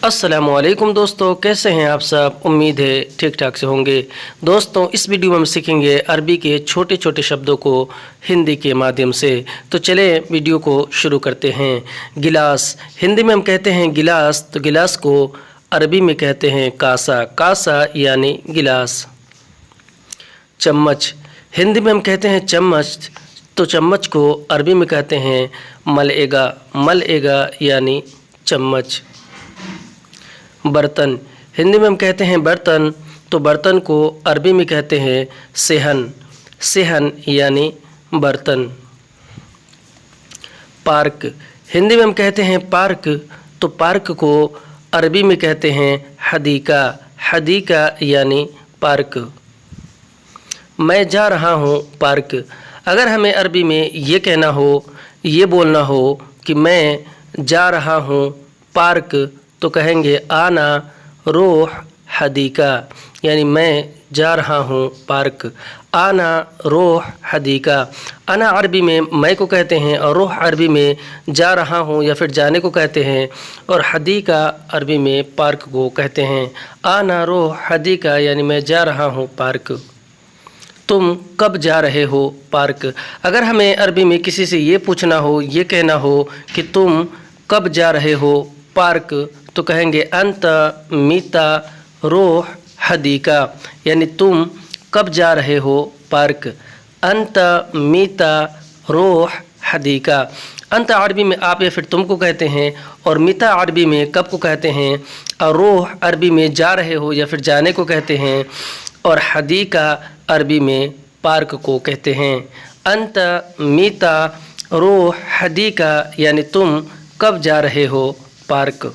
अस्सलामुअलैकुम दोस्तों, कैसे हैं आप सब। उम्मीद है ठीक ठाक से होंगे। दोस्तों, इस वीडियो में हम सीखेंगे अरबी के छोटे छोटे शब्दों को हिंदी के माध्यम से। तो चले वीडियो को शुरू करते हैं। गिलास, हिंदी में हम कहते हैं गिलास, तो गिलास को अरबी में कहते हैं कासा। कासा यानी गिलास। चम्मच, हिंदी में हम कहते हैं चम्मच, तो चम्मच को अरबी में कहते हैं मलएगा। मलएगा यानी चम्मच। बर्तन, हिंदी में हम कहते हैं बर्तन, तो बर्तन को अरबी में कहते हैं सेहन। सेहन यानी बर्तन। पार्क, हिंदी में हम कहते हैं पार्क, तो पार्क को अरबी में कहते हैं हदीका। हदीका यानी पार्क। मैं जा रहा हूँ पार्क, अगर हमें अरबी में ये कहना हो, ये बोलना हो कि मैं जा रहा हूँ पार्क, तो कहेंगे आना रोह हदीका, यानी मैं जा रहा हूँ पार्क। आना रोह हदीका। आना अरबी में मैं को कहते हैं और रोह अरबी में जा रहा हूँ या फिर जाने को कहते हैं, और हदीका अरबी में पार्क को कहते हैं। आना रोह हदीका यानी मैं जा रहा हूँ पार्क। तुम कब जा रहे हो पार्क, अगर हमें अरबी में किसी से ये पूछना हो, ये कहना हो कि तुम कब जा रहे हो पार्क, तो कहेंगे अंत मीता रोह हदीका, यानी तुम कब जा रहे हो पार्क। अंत मीता रोह हदीका। अंत अरबी में आप या फिर तुम को कहते हैं, और मीता अरबी में कब को कहते हैं, और रोह अरबी में जा रहे हो या फिर जाने को कहते हैं, और हदीका अरबी में पार्क को कहते हैं। अंत मीता रोह हदीका यानी तुम कब जा रहे हो पार्क।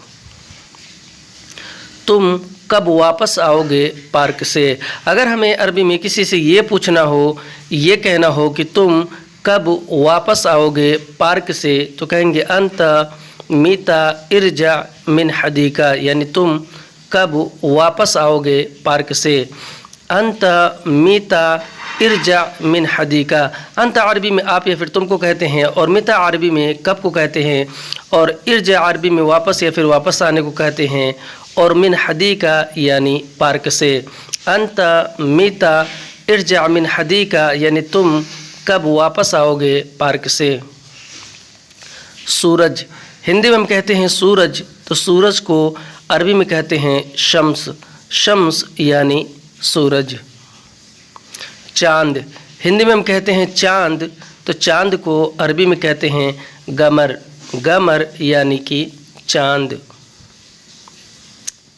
तुम कब वापस आओगे पार्क से, अगर हमें अरबी में किसी से ये पूछना हो, ये कहना हो कि तुम कब वापस आओगे पार्क से, तो कहेंगे अंत मीता इरजा मिन हदीका, यानी तुम कब वापस आओगे पार्क से। अंत मीता इरजा मिन हदीका। अंत अरबी में आप या फिर तुम को कहते हैं, और मिता अरबी में कब को कहते हैं, और इरजा अरबी में वापस या फिर वापस आने को कहते हैं, और मिन हदीका यानी पार्क से। अंत मीता इरजा मिन हदीका यानी तुम कब वापस आओगे पार्क से। सूरज, हिंदी में हम कहते हैं सूरज, तो सूरज को अरबी में कहते हैं शम्स। शम्स यानी सूरज। चांद, हिंदी में हम कहते हैं चांद, तो चांद को अरबी में कहते हैं गमर। गमर यानी कि चांद।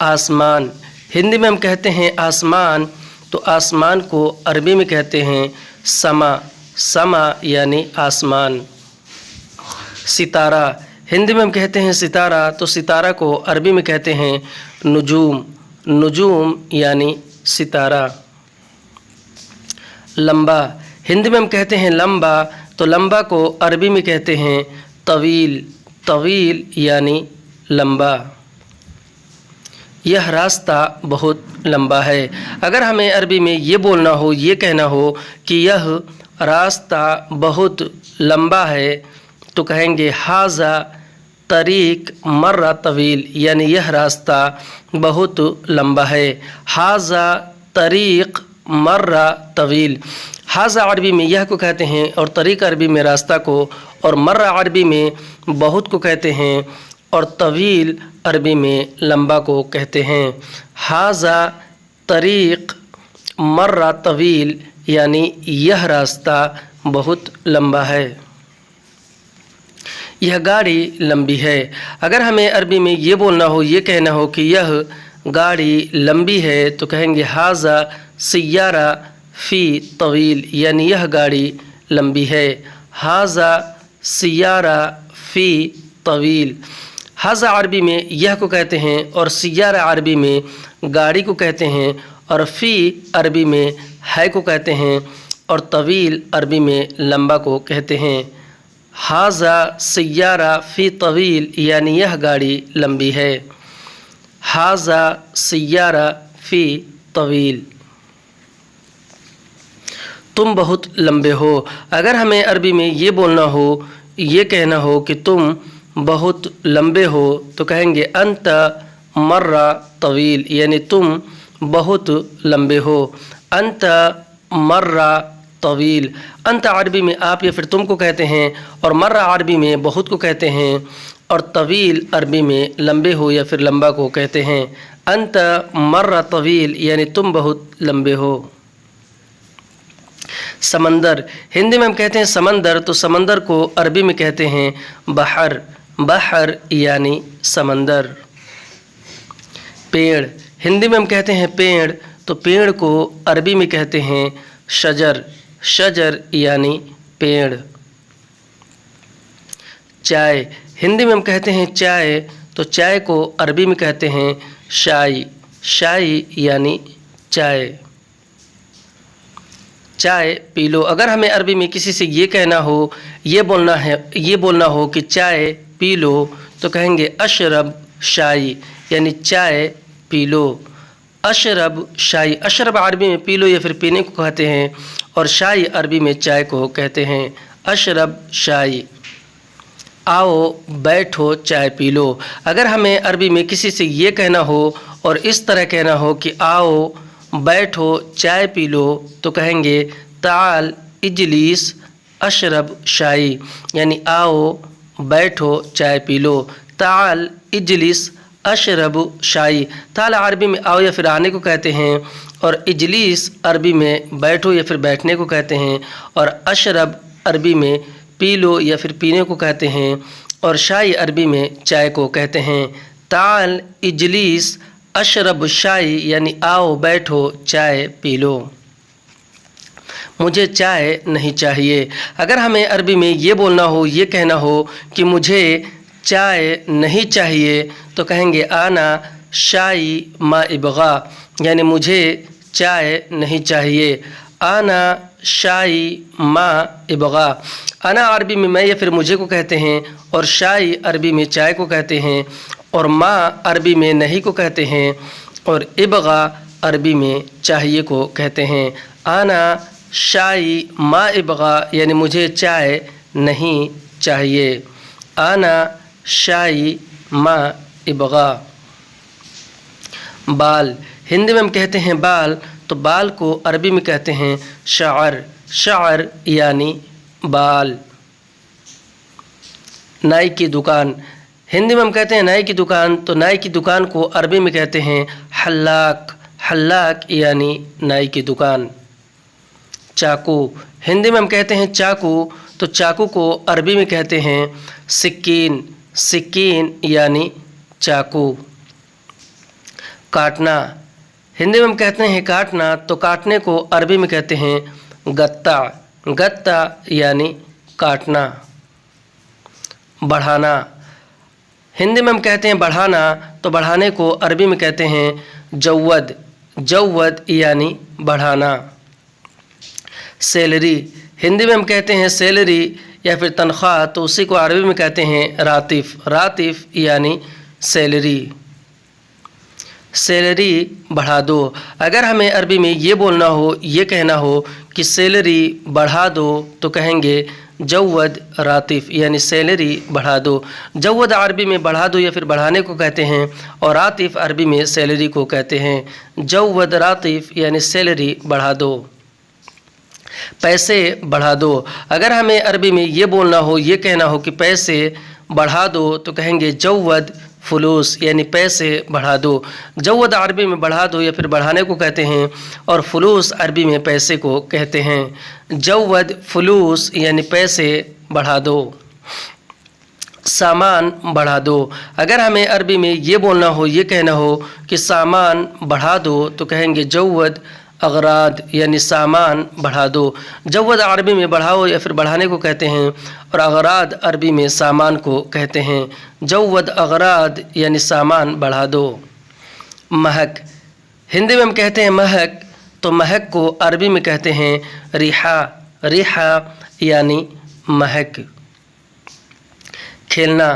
आसमान, हिंदी में हम कहते हैं आसमान, तो आसमान को अरबी में कहते हैं समा। समा यानी आसमान। सितारा, हिंदी में हम कहते हैं सितारा, तो सितारा को अरबी में कहते हैं नुजूम। नुजूम यानी सितारा। लंबा, हिंदी में हम कहते हैं लंबा, तो लंबा को अरबी में कहते हैं तवील। तवील यानी लंबा। यह रास्ता बहुत लंबा है, अगर हमें अरबी में ये बोलना हो, ये कहना हो कि यह रास्ता बहुत लंबा है, तो कहेंगे हाजा तरीक मर्रा तवील, यानी यह रास्ता बहुत लंबा है। हाजा तरीक मर्रा तवील। हाजा अरबी में यह को कहते हैं, और तरीक अरबी में रास्ता को, और मर्रा अरबी में बहुत को कहते हैं, और तवील अरबी में लंबा को कहते हैं। हाजा तरीक मर्रा तवील यानी यह रास्ता बहुत लंबा है। यह गाड़ी लंबी है, अगर हमें अरबी में ये बोलना हो, ये कहना हो कि यह गाड़ी लंबी है, तो कहेंगे हाजा सियारा फ़ी तवील, यानी यह गाड़ी लंबी है। हाजा सियारा फ़ी तवील। हाजा अरबी में यह को कहते हैं, और सियारा अरबी में गाड़ी को कहते हैं, और फ़ी अरबी में है को कहते हैं, और तवील अरबी में लंबा को कहते हैं। हाजा सियारा फ़ी तवील यानी यह गाड़ी लंबी है। हाजा सियारा फ़ी तवील। तुम बहुत लंबे हो, अगर हमें अरबी में ये बोलना हो, ये कहना हो कि तुम बहुत लंबे हो, तो कहेंगे अंत मर्रा तवील यानी तुम बहुत लंबे हो। अंत मर्रा तवील, अंत अरबी में आप या फिर तुम को कहते हैं, और मर्रा अरबी में बहुत को कहते हैं, और तवील अरबी में लंबे हो या फिर लंबा को कहते हैं। अंत मर्रा तवील यानी तुम बहुत लंबे हो। समंदर, हिंदी में हम कहते हैं समंदर, तो समंदर को अरबी में कहते हैं बहर, बहर यानी समंदर। पेड़, हिंदी में हम कहते हैं पेड़, तो पेड़ को अरबी में कहते हैं शजर, शजर यानी पेड़। चाय, हिंदी में हम कहते हैं चाय, तो चाय को अरबी में कहते हैं शाई, शाई यानी चाय। चाय पी लो, अगर हमें अरबी में किसी से ये कहना हो, ये बोलना हो कि चाय पी लो, तो कहेंगे अशरब शाई यानी चाय पी लो। अशरब शाई, अशरब अरबी में पी लो या फिर पीने को कहते हैं, और शाई अरबी में चाय को कहते हैं। अशरब शाई। आओ बैठो चाय पी लो, अगर हमें अरबी में किसी से ये कहना हो और इस तरह कहना हो कि आओ बैठो चाय पी लो, तो कहेंगे ताल इजलिस अशरब शाई यानी आओ बैठो चाय पी लो। ताल इजलिस अशरब शाई, ताल अरबी में आओ या फिर आने को कहते हैं, और इजलिस अरबी में बैठो या फिर बैठने को कहते हैं, और अशरब अरबी में पी लो या फिर पीने को कहते हैं, और शाई अरबी में चाय को कहते हैं। ताल इजलिस अशरब शाई यानी आओ बैठो चाय पी लो। मुझे चाय नहीं चाहिए, अगर हमें अरबी में ये बोलना हो, ये कहना हो कि मुझे चाय नहीं चाहिए, तो कहेंगे आना शाई मा इबगा यानी मुझे चाय नहीं चाहिए। आना शाई मा इबगा, आना अरबी में मैं या फिर मुझे को कहते हैं, और शाई अरबी में चाय को कहते हैं, और मा अरबी में नहीं को कहते हैं, और इबगा अरबी में चाहिए को कहते हैं। आना शाई मा इबगा यानी मुझे चाय नहीं चाहिए। आना शाई मा इबगा। बाल, हिंदी में हम कहते हैं बाल, तो बाल को अरबी में कहते हैं शाअर, शाअर यानी बाल। नाई की दुकान, हिंदी में हम कहते हैं नाई की दुकान, तो नाई की दुकान को अरबी में कहते हैं हल्लाक, हल्लाक यानी नाई की दुकान। चाकू, हिंदी में हम कहते हैं चाकू, तो चाकू को अरबी में कहते हैं सिक्कीन, सिक्कीन यानी चाकू। काटना, हिंदी में हम कहते हैं काटना, तो काटने को अरबी में कहते हैं गत्ता, गत्ता यानी काटना। बढ़ाना, हिंदी में हम कहते हैं बढ़ाना, तो बढ़ाने को अरबी में कहते हैं जव्वद, जव्वद यानी बढ़ाना। सैलरी, हिंदी में हम कहते हैं सैलरी या फिर तनख्वाह, तो उसी को अरबी में कहते हैं रातिफ, रातिफ यानी सैलरी। सैलरी बढ़ा दो, अगर हमें अरबी में ये बोलना हो, ये कहना हो कि सैलरी बढ़ा दो, तो कहेंगे जव्वद रातिफ यानी सैलरी बढ़ा दो। जव्वद अरबी में बढ़ा दो या फिर बढ़ाने को कहते हैं, और रातिफ अरबी में सैलरी को कहते हैं। जव्वद रातिफ यानी सैलरी बढ़ा दो। पैसे बढ़ा दो, अगर हमें अरबी में ये बोलना हो, ये कहना हो कि पैसे बढ़ा दो, तो कहेंगे जव्वद फुलूस यानी पैसे बढ़ा दो। जव्वद अरबी में बढ़ा दो या फिर बढ़ाने को कहते हैं, और फुलूस अरबी में पैसे को कहते हैं। जव्वद फुलूस यानी पैसे बढ़ा दो। सामान बढ़ा दो, अगर हमें अरबी में ये बोलना हो, ये कहना हो कि सामान बढ़ा दो, तो कहेंगे जव्वद अगराद यानी सामान बढ़ा दो। जव्वद अरबी में बढ़ाओ या फिर बढ़ाने को कहते हैं, और अगराद अरबी में सामान को कहते हैं। जव्वद अगराद यानी सामान बढ़ा दो। महक, हिंदी में हम कहते हैं महक, तो महक को अरबी में कहते हैं रिहा, रिहा यानी महक। खेलना,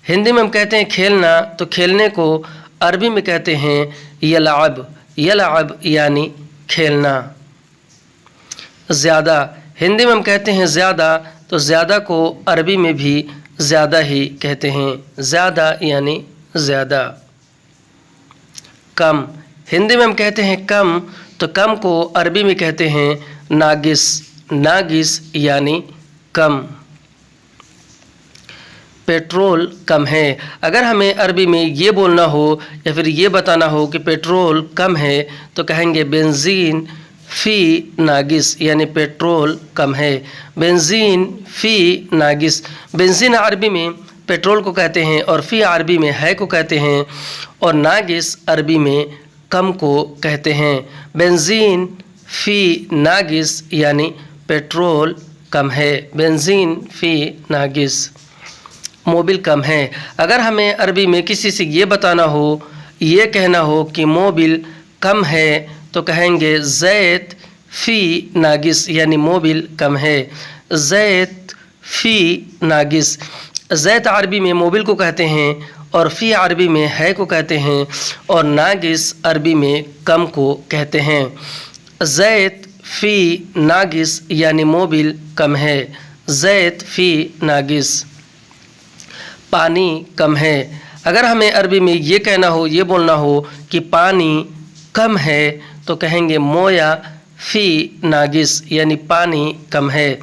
हिंदी में हम कहते हैं खेलना, तो खेलने को अरबी में कहते हैं यलाब, यलाब यानी खेलना। ज़्यादा, हिंदी में हम कहते हैं ज़्यादा, तो ज़्यादा को अरबी में भी ज़्यादा ही कहते हैं। ज़्यादा यानी ज़्यादा। कम। हिंदी में हम कहते हैं कम, तो कम को अरबी में कहते हैं नागिस। नागिस यानी कम। पेट्रोल कम है। अगर हमें अरबी में ये बोलना हो या फिर ये बताना हो कि पेट्रोल कम है तो कहेंगे बेंजीन फ़ी नागिस, यानी पेट्रोल कम है। बेंजीन फ़ी नागिस। बेंजीन अरबी में पेट्रोल को कहते हैं और फ़ी अरबी में है को कहते हैं और नागिस अरबी में कम को कहते हैं। बेंजीन फ़ी नागिस यानी पेट्रोल कम है। बेंजीन फ़ी नागिस। मोबिल कम है। अगर हमें अरबी में किसी से ये बताना हो, ये कहना हो कि मोबिल कम है तो कहेंगे ज़ैत फ़ी नागिस, यानी मोबिल कम है। ज़ैत फ़ी नागिस। ज़ैत अरबी में मोबिल को कहते हैं और फ़ी अरबी में है को कहते हैं और नागिस अरबी में कम को कहते हैं। ज़ैत फ़ी नागिस यानी मोबिल कम है। ज़ैत फ़ी नागिस। पानी कम है। अगर हमें अरबी में ये कहना हो, ये बोलना हो कि पानी कम है तो कहेंगे मोया फ़ी नागिस, यानी पानी कम है।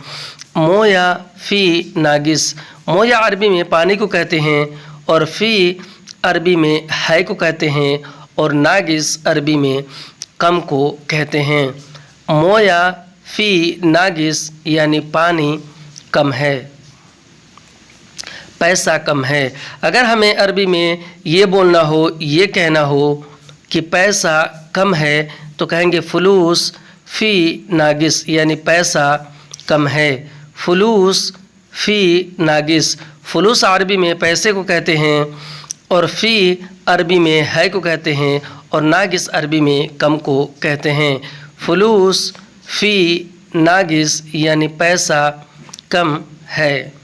मोया फ़ी नागिस। मोया अरबी में पानी को कहते हैं और फ़ी अरबी में है को कहते हैं और नागिस अरबी में कम को कहते हैं। मोया फ़ी नागिस यानी पानी कम है। पैसा कम है। अगर हमें अरबी में ये बोलना हो, ये कहना हो कि पैसा कम है तो कहेंगे फुलूस फ़ी नागिस, यानी पैसा कम है। फुलूस फ़ी नागिस। फुलूस अरबी में पैसे को कहते हैं और फ़ी अरबी में है को कहते हैं और नागिस अरबी में कम को कहते हैं। फुलूस फ़ी नागिस यानी पैसा कम है।